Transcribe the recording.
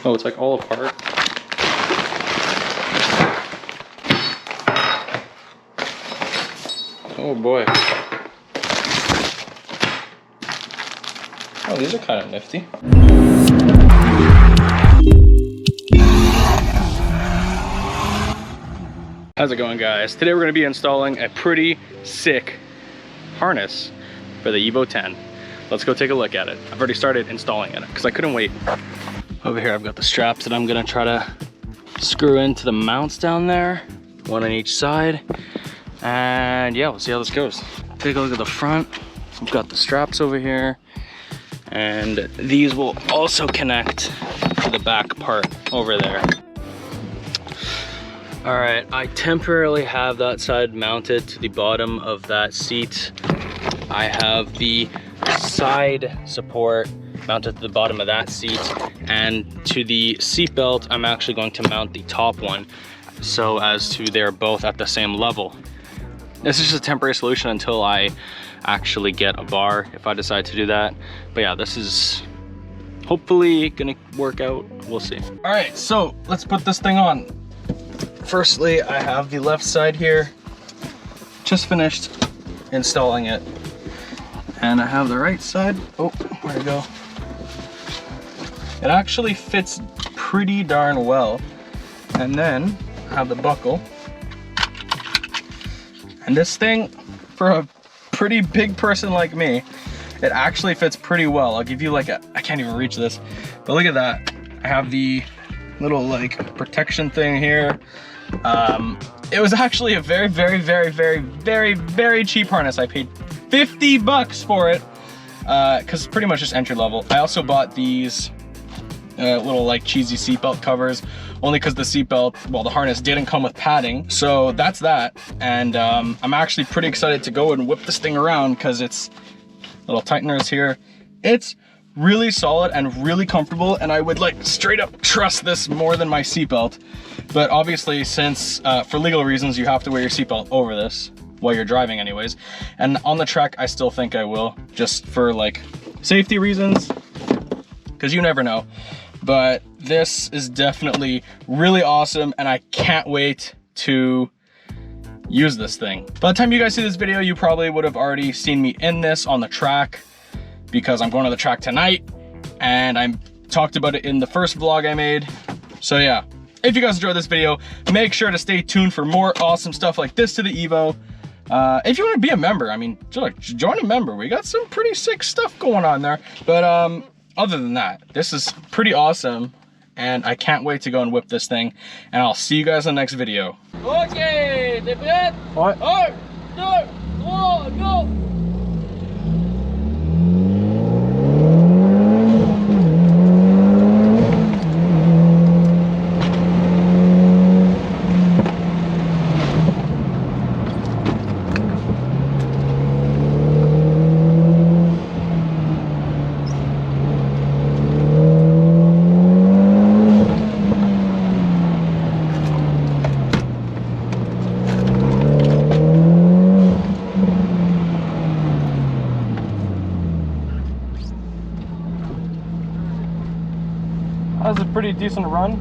Oh, it's like all apart. Oh boy. Oh, these are kind of nifty. How's it going, guys? Today we're going to be installing a pretty sick harness for the Evo 10. Let's go take a look at it. I've already started installing it because I couldn't wait. Over here I've got the straps that I'm going to try to screw into the mounts down there, one on each side. And yeah, we'll see how this goes. Take a look at the front. We've got the straps over here, and these will also connect to the back part over there. All right, I temporarily have that side mounted to the bottom of that seat. I have the side support mounted to the bottom of that seat, and to the seat belt, I'm actually going to mount the top one so as to they're both at the same level. This is just a temporary solution until I actually get a bar, if I decide to do that. But yeah, this is hopefully gonna work out. We'll see. All right, so let's put this thing on. Firstly, I have the left side here. Just finished installing it. And I have the right side. Oh, where'd it go? It actually fits pretty darn well. And then I have the buckle. And this thing, for a pretty big person like me, it actually fits pretty well. I'll give you like a, I can't even reach this, but look at that. I have the little like protection thing here. It was actually a very cheap harness. I paid 50 bucks for it, cause it's pretty much just entry level. I also bought these little like cheesy seatbelt covers, only because the seatbelt, well, the harness didn't come with padding. So that's that. And I'm actually pretty excited to go and whip this thing around because it's little tighteners here. It's really solid and really comfortable, and I would like straight up trust this more than my seatbelt. But obviously, since for legal reasons you have to wear your seatbelt over this while you're driving anyways, and on the track I still think I will, just for like safety reasons, because you never know. But this is definitely really awesome, and I can't wait to use this thing. By the time you guys see this video, you probably would have already seen me in this on the track, because I'm going to the track tonight, and I talked about it in the first vlog I made. So yeah, if you guys enjoyed this video, make sure to stay tuned for more awesome stuff like this to the Evo. If you want to be a member, I mean, join a member. We got some pretty sick stuff going on there. But other than that, this is pretty awesome, and I can't wait to go and whip this thing, and I'll see you guys in the next video. Okay, t'es prêt? Ouais. 1, 2, 3, go! That was a pretty decent run.